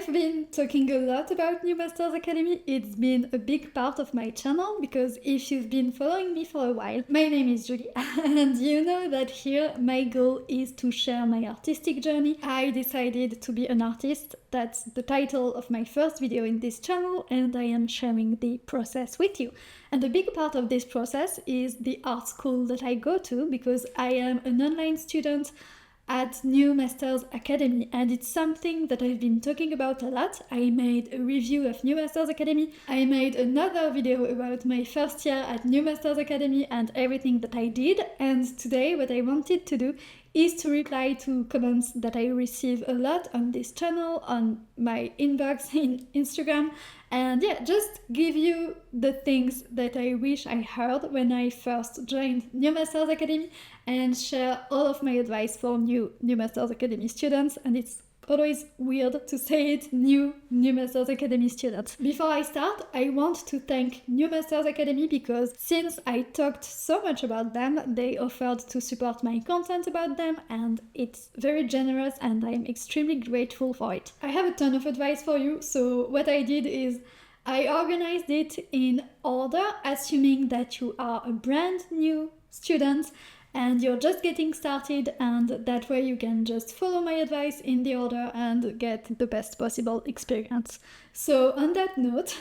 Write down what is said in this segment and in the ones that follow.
I've been talking a lot about New Masters Academy. It's been a big part of my channel because if you've been following me for a while, my name is Julie and you know that here my goal is to share my artistic journey. I decided to be an artist. That's the title of my first video in this channel, and I am sharing the process with you. And a big part of this process is the art school that I go to because I am an online student at New Masters Academy, and it's something that I've been talking about a lot. I made a review of New Masters Academy. I made another video about my first year at New Masters Academy and everything that I did. And today what I wanted to do is to reply to comments that I receive a lot on this channel, on my inbox in Instagram, and yeah, just give you the things that I wish I heard when I first joined New Masters Academy and share all of my advice for new Masters Academy students. And it's always weird to say it, new Masters Academy students. Before I start, I want to thank New Masters Academy because since I talked so much about them, they offered to support my content about them, and it's very generous and I'm extremely grateful for it. I have a ton of advice for you, so what I did is I organized it in order, assuming that you are a brand new student and you're just getting started, and that way you can just follow my advice in the order and get the best possible experience. So on that note,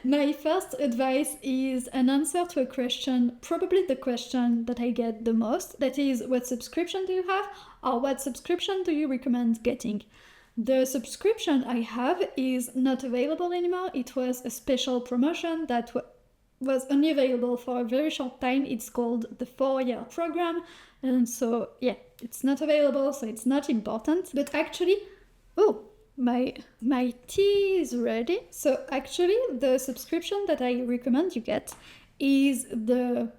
my first advice is an answer to a question, probably the question that I get the most, that is, what subscription do you have, or what subscription do you recommend getting? The subscription I have is not available anymore. It was a special promotion that was only available for a very short time. It's called the 4-year program, and so yeah, it's not available, so it's not important. But actually, oh, my tea is ready. So actually the subscription that I recommend you get is the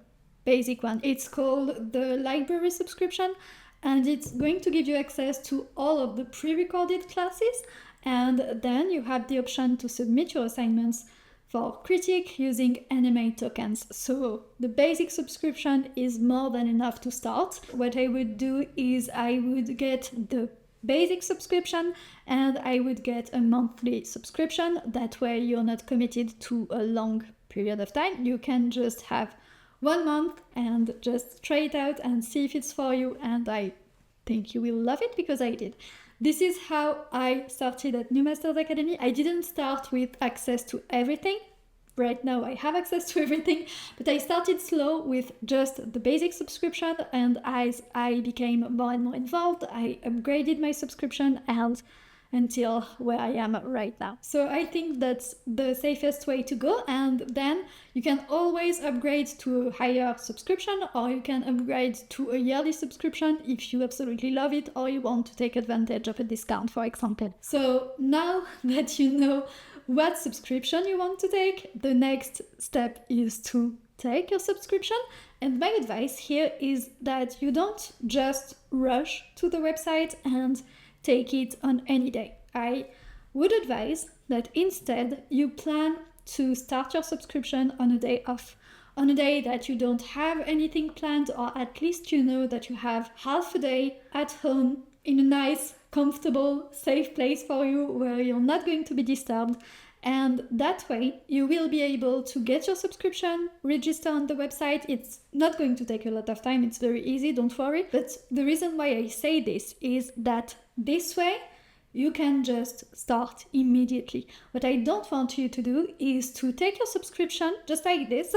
basic one. It's called the library subscription, and it's going to give you access to all of the pre-recorded classes, and then you have the option to submit your assignments for critique using anime tokens. So the basic subscription is more than enough to start. What I would do is I would get the basic subscription and I would get a monthly subscription. That way you're not committed to a long period of time. You can just have 1 month and just try it out and see if it's for you, and I think you will love it because I did. This is how I started at New Masters Academy. I didn't start with access to everything. Right now I have access to everything, but I started slow with just the basic subscription, and as I became more and more involved, I upgraded my subscription and until where I am right now. So I think that's the safest way to go, and then you can always upgrade to a higher subscription, or you can upgrade to a yearly subscription if you absolutely love it or you want to take advantage of a discount, for example. So now that you know what subscription you want to take, the next step is to take your subscription. And my advice here is that you don't just rush to the website and take it on any day. I would advise that instead you plan to start your subscription on a day off, on a day that you don't have anything planned, or at least you know that you have half a day at home in a nice, comfortable, safe place for you where you're not going to be disturbed. And that way you will be able to get your subscription, register on the website. It's not going to take a lot of time, it's very easy, don't worry. But the reason why I say this is that this way you can just start immediately. What I don't want you to do is to take your subscription just like this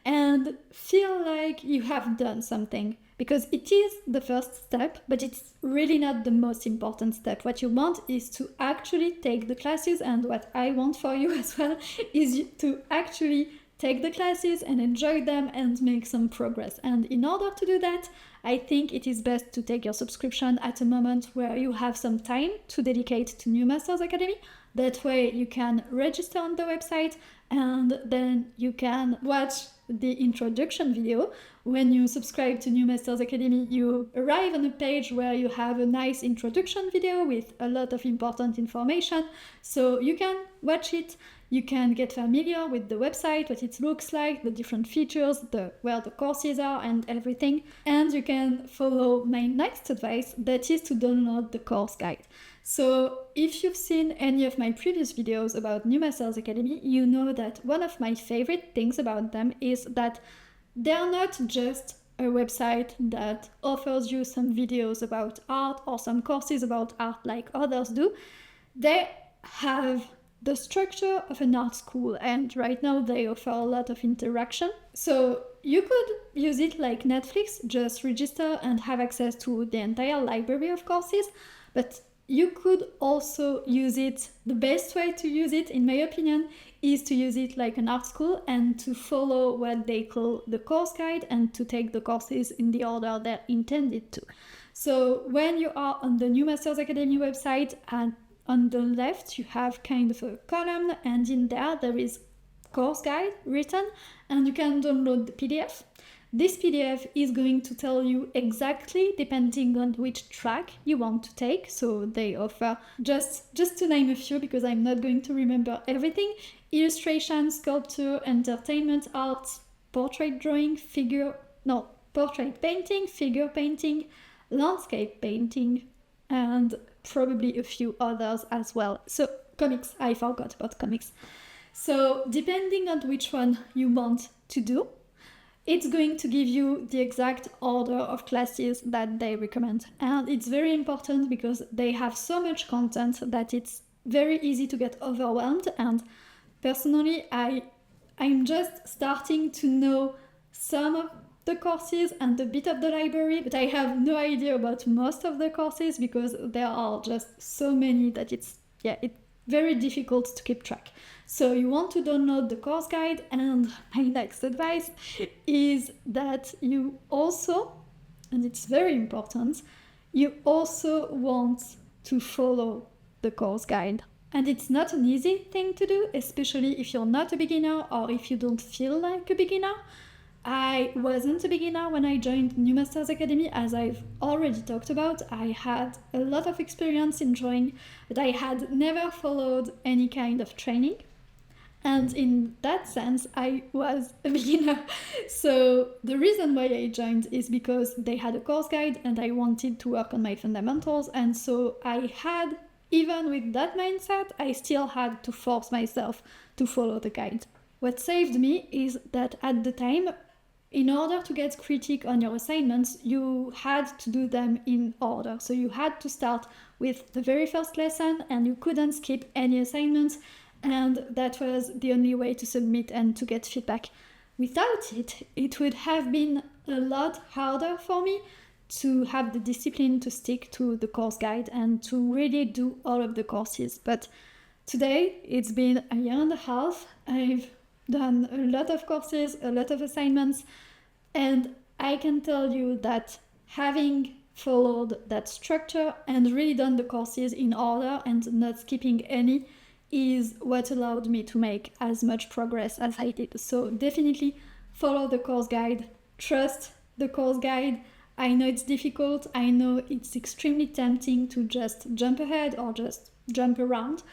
and feel like you have done something, because it is the first step, but it's really not the most important step. What you want is to actually take the classes, and what I want for you as well is to actually take the classes and enjoy them and make some progress. And in order to do that, I think it is best to take your subscription at a moment where you have some time to dedicate to New Masters Academy. That way you can register on the website and then you can watch the introduction video. When you subscribe to New Masters Academy, you arrive on a page where you have a nice introduction video with a lot of important information. So you can watch it, you can get familiar with the website, what it looks like, the different features, where the courses are and everything. And you can follow my next advice, that is to download the course guide. So if you've seen any of my previous videos about New Masters Academy, you know that one of my favorite things about them is that they're not just a website that offers you some videos about art or some courses about art like others do. They have the structure of an art school, and right now they offer a lot of interaction. So you could use it like Netflix, just register and have access to the entire library of courses, but you could also use it, the best way to use it, in my opinion, is to use it like an art school and to follow what they call the course guide and to take the courses in the order they're intended to. So when you are on the New Masters Academy website, and on the left you have kind of a column, and in there is course guide written, and you can download the PDF. This PDF is going to tell you exactly, depending on which track you want to take. So they offer, just to name a few because I'm not going to remember everything: illustration, sculpture, entertainment, art, portrait drawing, portrait painting, figure painting, landscape painting, and probably a few others as well. So comics, I forgot about comics. So depending on which one you want to do, it's going to give you the exact order of classes that they recommend. And it's very important because they have so much content that it's very easy to get overwhelmed. And personally, I'm just starting to know some of the courses and a bit of the library, but I have no idea about most of the courses because there are just so many that it's very difficult to keep track. So you want to download the course guide, and my next advice is that you also, and it's very important, you also want to follow the course guide. And it's not an easy thing to do, especially if you're not a beginner or if you don't feel like a beginner. I wasn't a beginner when I joined New Masters Academy, as I've already talked about. I had a lot of experience in drawing, but I had never followed any kind of training. And in that sense, I was a beginner. So the reason why I joined is because they had a course guide and I wanted to work on my fundamentals. And so I had, even with that mindset, I still had to force myself to follow the guide. What saved me is that at the time, in order to get critique on your assignments, you had to do them in order. So you had to start with the very first lesson and you couldn't skip any assignments. And that was the only way to submit and to get feedback. Without it, it would have been a lot harder for me to have the discipline to stick to the course guide and to really do all of the courses. But today, it's been a year and a half. I've done a lot of courses, a lot of assignments, and I can tell you that having followed that structure and really done the courses in order and not skipping any is what allowed me to make as much progress as I did. So definitely follow the course guide, trust the course guide. I know it's difficult, I know it's extremely tempting to just jump ahead or just jump around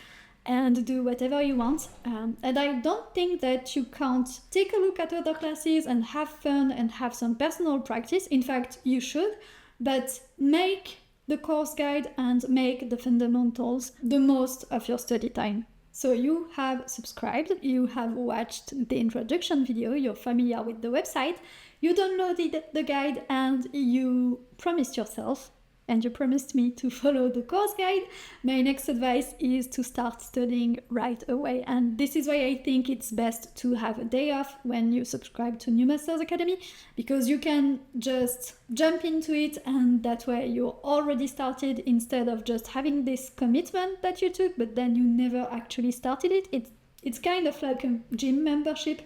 and do whatever you want. And I don't think that you can't take a look at other classes and have fun and have some personal practice. In fact, you should, but make the course guide and make the fundamentals the most of your study time. So you have subscribed, you have watched the introduction video, you're familiar with the website, you downloaded the guide, and you promised yourself, and you promised me to follow the course guide. My next advice is to start studying right away. And this is why I think it's best to have a day off when you subscribe to New Masters Academy, because you can just jump into it and that way you're already started, instead of just having this commitment that you took, but then you never actually started it. It's kind of like a gym membership.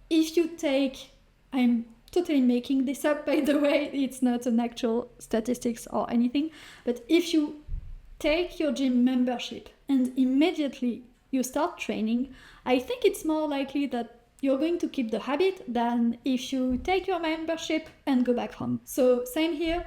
If you take, I'm totally making this up, by the way, it's not an actual statistics or anything, but if you take your gym membership and immediately you start training, I think it's more likely that you're going to keep the habit than if you take your membership and go back home. So same here,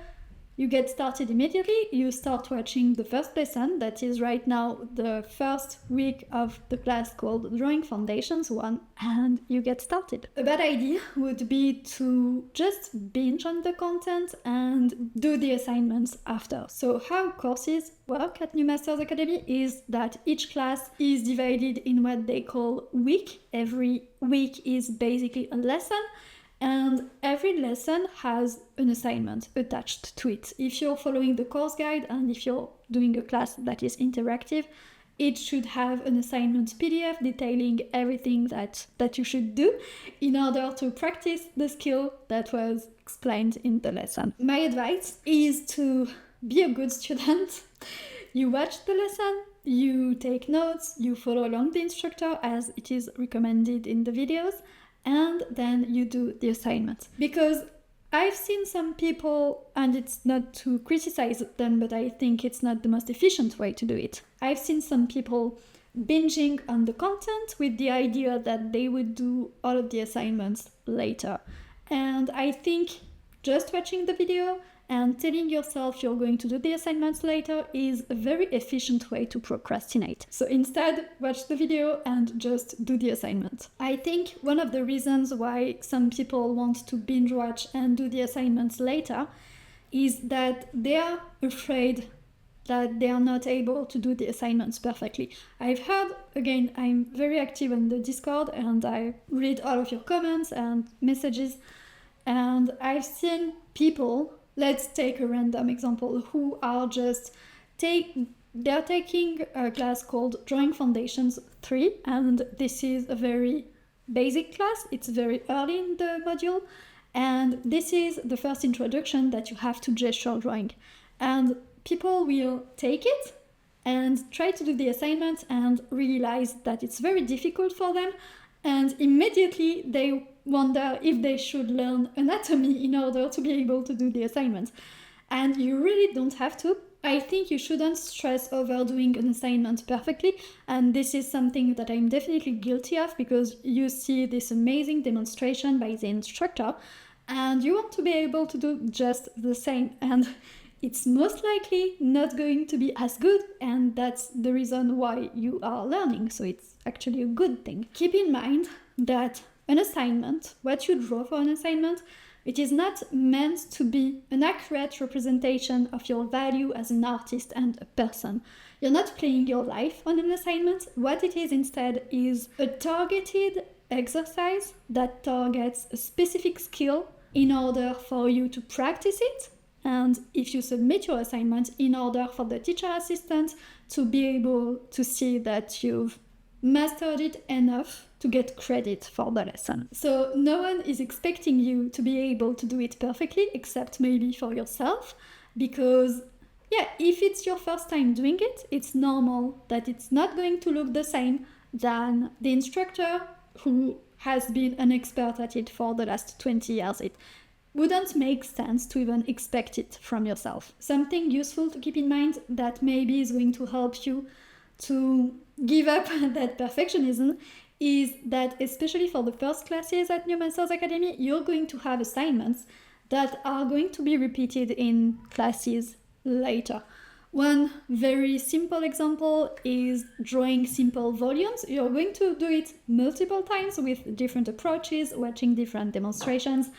You get started immediately, you start watching the first lesson, that is right now the first week of the class called Drawing Foundations 1, and you get started. A bad idea would be to just binge on the content and do the assignments after. So how courses work at New Masters Academy is that each class is divided in what they call week. Every week is basically a lesson, and every lesson has an assignment attached to it. If you're following the course guide and if you're doing a class that is interactive, it should have an assignment PDF detailing everything that you should do in order to practice the skill that was explained in the lesson. My advice is to be a good student. You watch the lesson, you take notes, you follow along the instructor as it is recommended in the videos, and then you do the assignment. Because I've seen some people, and it's not to criticize them, but I think it's not the most efficient way to do it. I've seen some people binging on the content with the idea that they would do all of the assignments later. And I think just watching the video and telling yourself you're going to do the assignments later is a very efficient way to procrastinate. So instead, watch the video and just do the assignment. I think one of the reasons why some people want to binge watch and do the assignments later is that they are afraid that they are not able to do the assignments perfectly. I've heard, again, I'm very active on the Discord and I read all of your comments and messages, and I've seen people, let's take a random example, who are just they're taking a class called Drawing Foundations 3, and this is a very basic class. It's very early in the module, and this is the first introduction that you have to gesture drawing. And people will take it and try to do the assignments and realize that it's very difficult for them, and immediately they wonder if they should learn anatomy in order to be able to do the assignments. And you really don't have to. I think you shouldn't stress over doing an assignment perfectly, and this is something that I'm definitely guilty of, because you see this amazing demonstration by the instructor and you want to be able to do just the same, and it's most likely not going to be as good, and that's the reason why you are learning, so it's actually a good thing. Keep in mind that an assignment, what you draw for an assignment, it is not meant to be an accurate representation of your value as an artist and a person. You're not playing your life on an assignment. What it is instead is a targeted exercise that targets a specific skill in order for you to practice it, and if you submit your assignment, in order for the teacher assistant to be able to see that you've mastered it enough to get credit for the lesson. So no one is expecting you to be able to do it perfectly, except maybe for yourself, because if it's your first time doing it, it's normal that it's not going to look the same than the instructor who has been an expert at it for the last 20 years. It wouldn't make sense to even expect it from yourself. Something useful to keep in mind that maybe is going to help you to give up that perfectionism is that, especially for the first classes at New Masters Academy, you're going to have assignments that are going to be repeated in classes later. One very simple example is drawing simple volumes. You're going to do it multiple times with different approaches, watching different demonstrations.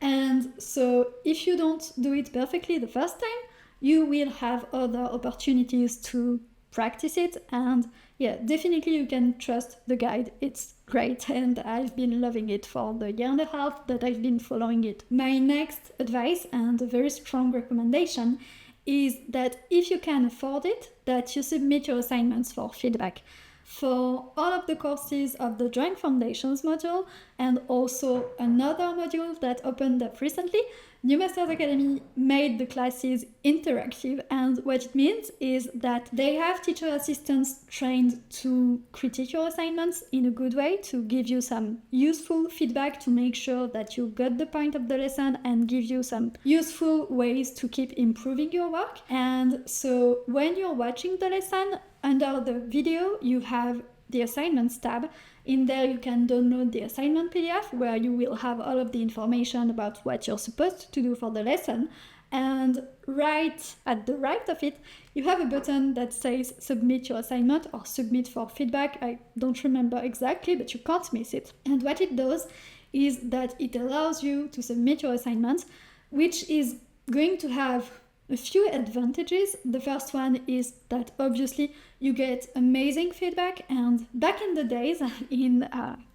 And so if you don't do it perfectly the first time, you will have other opportunities to practice it. And definitely you can trust the guide. It's great, and I've been loving it for the year and a half that I've been following it. My next advice, and a very strong recommendation, is that if you can afford it, that you submit your assignments for feedback. For all of the courses of the Drawing Foundations module, and also another module that opened up recently, New Masters Academy made the classes interactive, and what it means is that they have teacher assistants trained to critique your assignments in a good way, to give you some useful feedback to make sure that you got the point of the lesson and give you some useful ways to keep improving your work. And so when you're watching the lesson, under the video you have the assignments tab. In there you can download the assignment PDF, where you will have all of the information about what you're supposed to do for the lesson. and right at the right of it, you have a button that says submit your assignment or submit for feedback. I don't remember exactly, but you can't miss it. And what it does is that it allows you to submit your assignments, which is going to have a few advantages. The first one is that obviously you get amazing feedback, and back in the days, in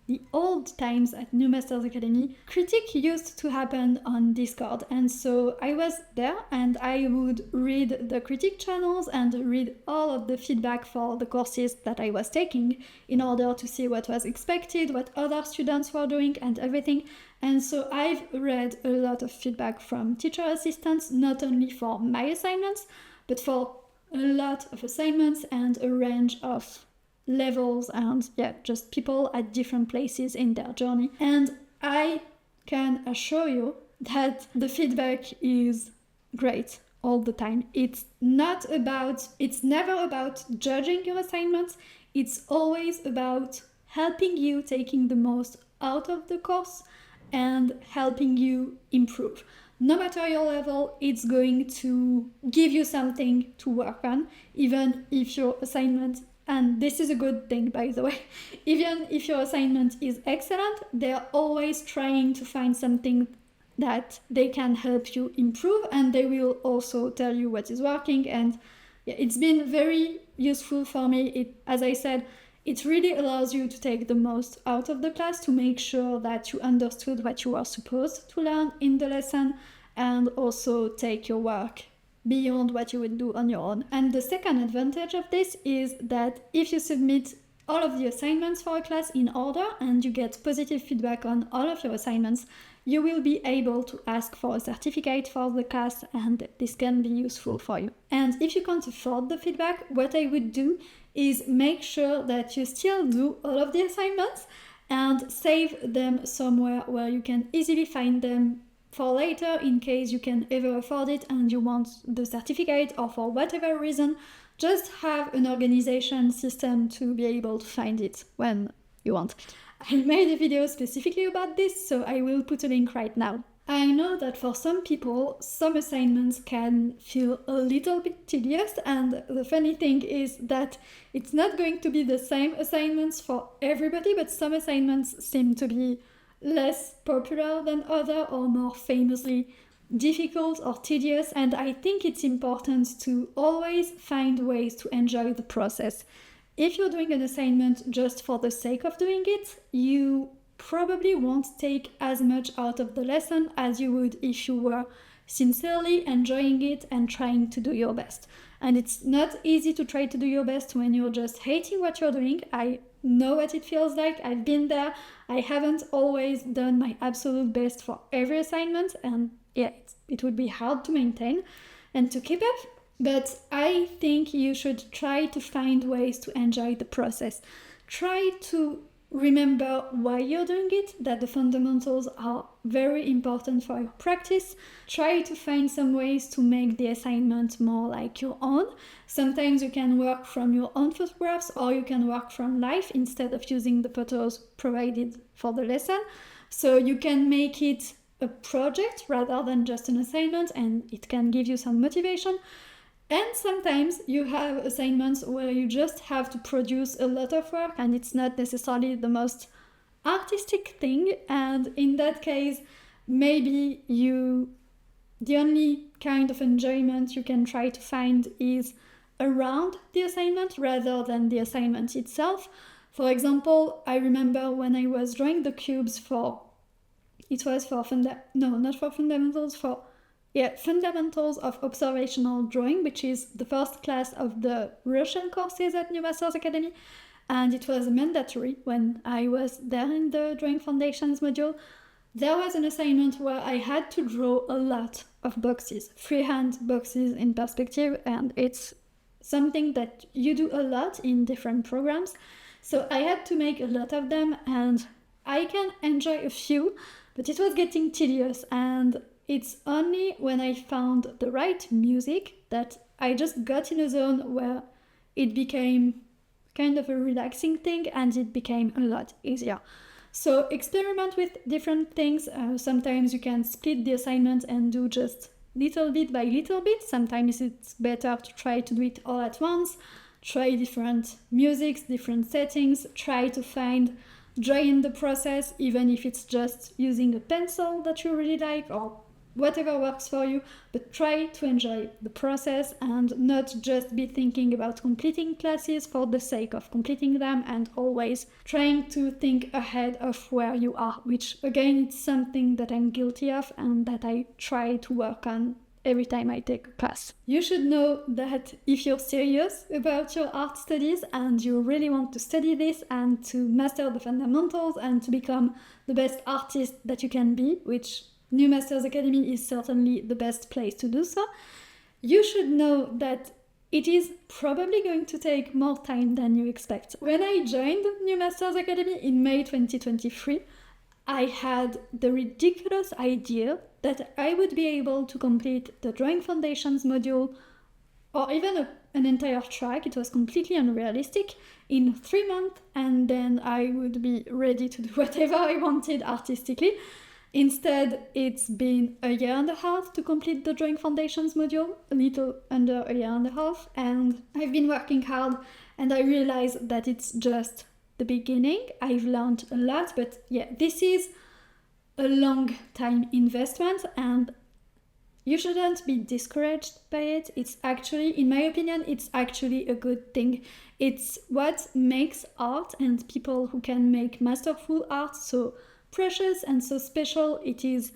the old times at New Masters Academy, critique used to happen on Discord, and so I was there and I would read the critique channels and read all of the feedback for the courses that I was taking in order to see what was expected, what other students were doing and everything. And so I've read a lot of feedback from teacher assistants, not only for my assignments, but for a lot of assignments and a range of levels and just people at different places in their journey. And I can assure you that the feedback is great all the time. It's never about judging your assignments. It's always about helping you taking the most out of the course and helping you improve. No matter your level, it's going to give you something to work on, even if your assignment, and this is a good thing by the way, even if your assignment is excellent, they're always trying to find something that they can help you improve, and they will also tell you what is working. And it's been very useful for me. As I said, it really allows you to take the most out of the class, to make sure that you understood what you are supposed to learn in the lesson, and also take your work beyond what you would do on your own. And the second advantage of this is that if you submit all of the assignments for a class in order and you get positive feedback on all of your assignments, you will be able to ask for a certificate for the class, and this can be useful for you. And if you can't afford the feedback, what I would do is make sure that you still do all of the assignments and save them somewhere where you can easily find them for later, in case you can ever afford it and you want the certificate, or for whatever reason. Just have an organization system to be able to find it when you want. I made a video specifically about this, so I will put a link right now. I know that for some people, some assignments can feel a little bit tedious, and the funny thing is that it's not going to be the same assignments for everybody, but some assignments seem to be less popular than other, or more famously difficult or tedious. And I think it's important to always find ways to enjoy the process. If you're doing an assignment just for the sake of doing it, you probably won't take as much out of the lesson as you would if you were sincerely enjoying it and trying to do your best. And it's not easy to try to do your best when you're just hating what you're doing. I know what it feels like. I've been there. I haven't always done my absolute best for every assignment, and it would be hard to maintain and to keep up. But I think you should try to find ways to enjoy the process. Try to remember why you're doing it, that the fundamentals are very important for your practice. Try to find some ways to make the assignment more like your own. Sometimes you can work from your own photographs, or you can work from life instead of using the photos provided for the lesson. So you can make it a project rather than just an assignment, and it can give you some motivation. And sometimes you have assignments where you just have to produce a lot of work, and it's not necessarily the most artistic thing. And in that case, maybe the only kind of enjoyment you can try to find is around the assignment rather than the assignment itself. For example, I remember when I was drawing the cubes Fundamentals of Observational Drawing, which is the first class of the Russian courses at New Masters Academy, and it was mandatory when I was there in the Drawing Foundations module. There was an assignment where I had to draw a lot of boxes, freehand boxes in perspective, and it's something that you do a lot in different programs. So I had to make a lot of them, and I can enjoy a few, but it was getting tedious, and it's only when I found the right music that I just got in a zone where it became kind of a relaxing thing, and it became a lot easier. So experiment with different things. Sometimes you can split the assignment and do just little bit by little bit. Sometimes it's better to try to do it all at once. Try different musics, different settings. Try to find joy in the process, even if it's just using a pencil that you really like or whatever works for you, but try to enjoy the process and not just be thinking about completing classes for the sake of completing them, and always trying to think ahead of where you are, which again, it's something that I'm guilty of and that I try to work on every time I take a class. You should know that if you're serious about your art studies and you really want to study this and to master the fundamentals and to become the best artist that you can be, which New Masters Academy is certainly the best place to do so, you should know that it is probably going to take more time than you expect. When I joined New Masters Academy in May 2023, I had the ridiculous idea that I would be able to complete the Drawing Foundations module or even an entire track. It was completely unrealistic in 3 months, and then I would be ready to do whatever I wanted artistically. Instead, it's been a year and a half to complete the Drawing Foundations module, a little under a year and a half, and I've been working hard, and I realized that it's just the beginning. I've learned a lot, but yeah, this is a long time investment and you shouldn't be discouraged by it. It's actually, in my opinion, it's actually a good thing. It's what makes art and people who can make masterful art so precious and so special. It is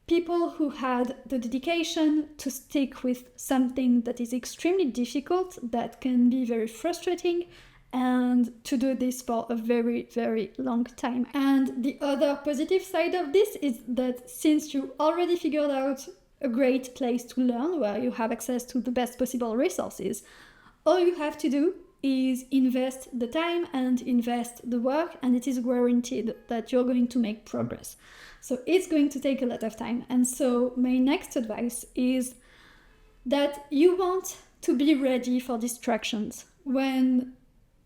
people who had the dedication to stick with something that is extremely difficult, that can be very frustrating, and to do this for a very, very long time. And the other positive side of this is that since you already figured out a great place to learn where you have access to the best possible resources, all you have to do is invest the time and invest the work, and it is guaranteed that you're going to make progress. So it's going to take a lot of time. And so my next advice is that you want to be ready for distractions. When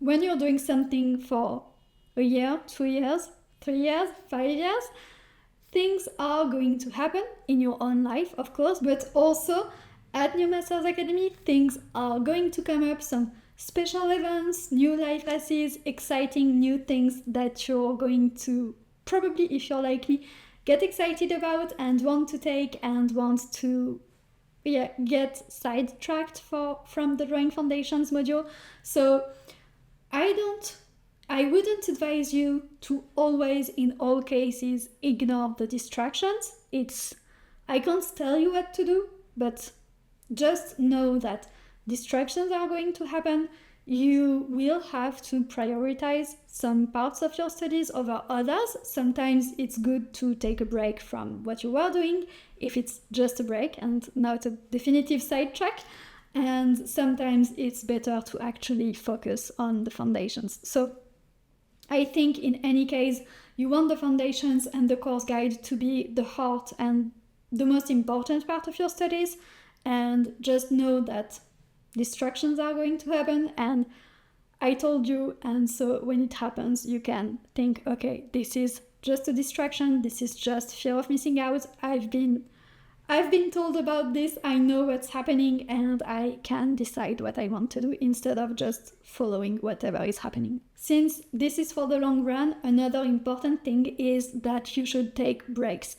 you're doing something for a year, 2 years, 3 years, 5 years, things are going to happen in your own life, of course, but also at New Masters Academy, things are going to come up, some special events, new life classes, exciting new things that you're going to probably, if you're like me, get excited about and want to take and want to get sidetracked from the Drawing Foundations module. So I wouldn't advise you to always, in all cases, ignore the distractions. I can't tell you what to do, but just know that distractions are going to happen. You will have to prioritize some parts of your studies over others. Sometimes it's good to take a break from what you were doing, if it's just a break and not a definitive sidetrack. And sometimes it's better to actually focus on the foundations. So I think in any case, you want the foundations and the course guide to be the heart and the most important part of your studies. And just know that distractions are going to happen, and I told you, and so when it happens, you can think, okay, this is just a distraction, this is just fear of missing out. I've been told about this, I know what's happening, and I can decide what I want to do instead of just following whatever is happening. Since this is for the long run, another important thing is that you should take breaks.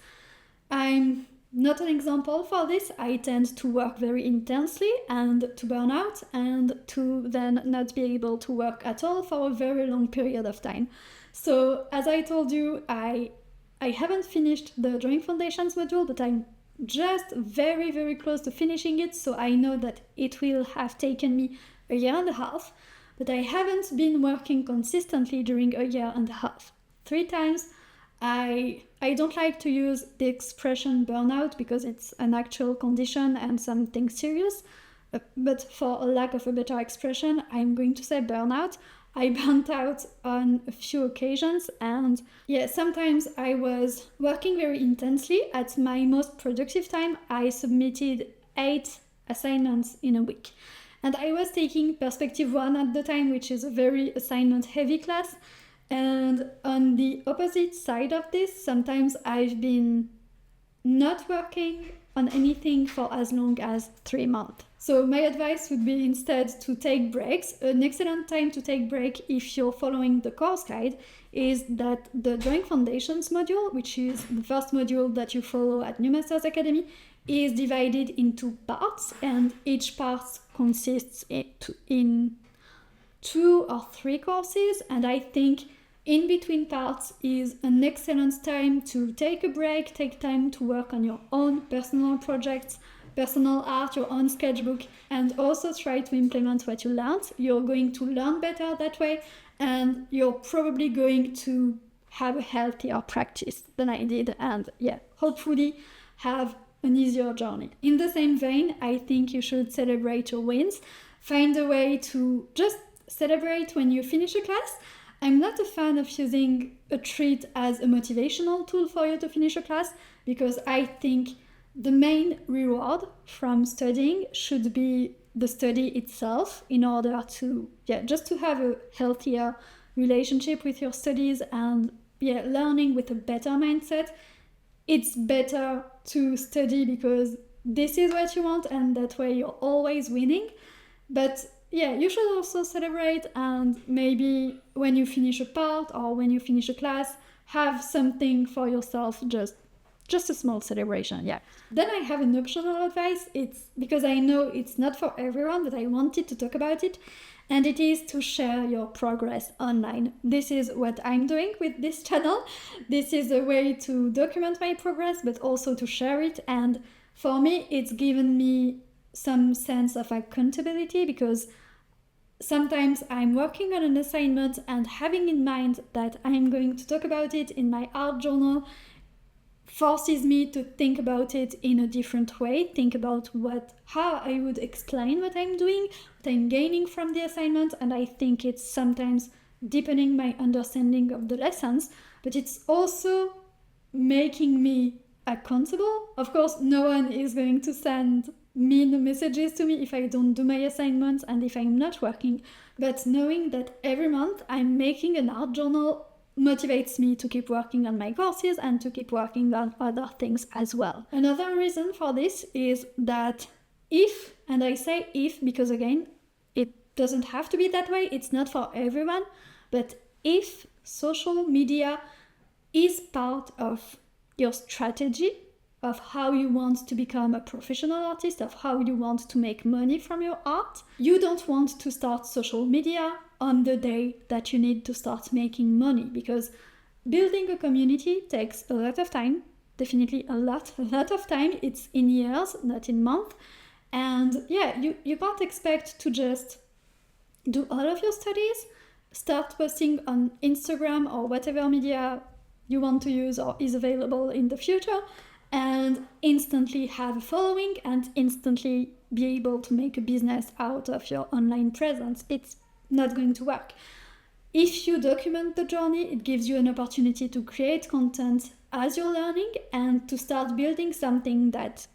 I'm not an example for this. I tend to work very intensely and to burn out and to then not be able to work at all for a very long period of time. So as I told you, I haven't finished the Drawing Foundations module, but I'm just very, very close to finishing it, so I know that it will have taken me a year and a half, but I haven't been working consistently during a year and a half. 3 times. I don't like to use the expression burnout because it's an actual condition and something serious, but for a lack of a better expression, I'm going to say burnout. I burnt out on a few occasions, and sometimes I was working very intensely. At my most productive time, I submitted 8 assignments in a week. And I was taking Perspective 1 at the time, which is a very assignment-heavy class. And on the opposite side of this, sometimes I've been not working on anything for as long as 3 months. So my advice would be instead to take breaks. An excellent time to take break if you're following the course guide is that the Drawing Foundations module, which is the first module that you follow at New Masters Academy, is divided into parts, and each part consists in 2 or 3 courses, and I think in between parts is an excellent time to take a break, take time to work on your own personal projects, personal art, your own sketchbook, and also try to implement what you learned. You're going to learn better that way, and you're probably going to have a healthier practice than I did, and hopefully have an easier journey. In the same vein, I think you should celebrate your wins. Find a way to just celebrate when you finish a class. I'm not a fan of using a treat as a motivational tool for you to finish a class, because I think the main reward from studying should be the study itself, in order to just to have a healthier relationship with your studies and learning with a better mindset. It's better to study because this is what you want, and that way you're always winning. But you should also celebrate, and maybe when you finish a part or when you finish a class, have something for yourself, just a small celebration. Then I have an optional advice. It's because I know it's not for everyone, but I wanted to talk about it, and it is to share your progress online. This is what I'm doing with this channel. This is a way to document my progress, but also to share it, and for me it's given me some sense of accountability, because sometimes I'm working on an assignment and having in mind that I'm going to talk about it in my art journal forces me to think about it in a different way, think about how I would explain what I'm doing, what I'm gaining from the assignment, and I think it's sometimes deepening my understanding of the lessons, but it's also making me accountable. Of course, no one is going to send mean messages to me if I don't do my assignments and if I'm not working, but knowing that every month I'm making an art journal motivates me to keep working on my courses and to keep working on other things as well. Another reason for this is that if, and I say if because again, it doesn't have to be that way, it's not for everyone, but if social media is part of your strategy of how you want to become a professional artist, of how you want to make money from your art, you don't want to start social media on the day that you need to start making money, because building a community takes a lot of time, definitely a lot of time. It's in years, not in months. And you can't expect to just do all of your studies, start posting on Instagram or whatever media you want to use or is available in the future, and instantly have a following and instantly be able to make a business out of your online presence. It's not going to work. If you document the journey, it gives you an opportunity to create content as you're learning and to start building something that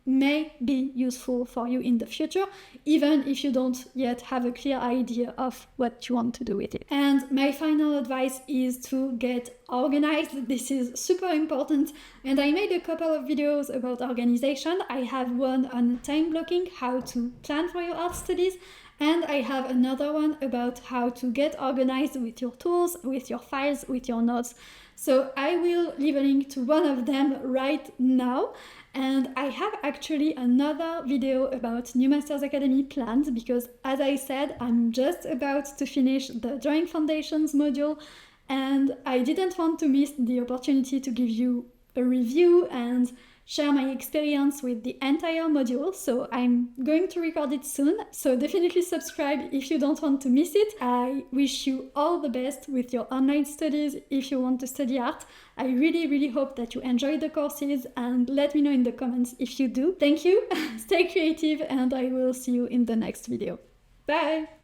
may be useful for you in the future, even if you don't yet have a clear idea of what you want to do with it. And my final advice is to get organized. This is super important, and I made a couple of videos about organization. I have one on time blocking, how to plan for your art studies, and I have another one about how to get organized with your tools, with your files, with your notes. So I will leave a link to one of them right now. And I have actually another video about New Masters Academy planned, because as I said, I'm just about to finish the Drawing Foundations module, and I didn't want to miss the opportunity to give you a review and share my experience with the entire module. So I'm going to record it soon, so definitely subscribe if you don't want to miss it. I wish you all the best with your online studies if you want to study art. I really hope that you enjoy the courses, and let me know in the comments if you do. Thank you, stay creative, and I will see you in the next video. Bye!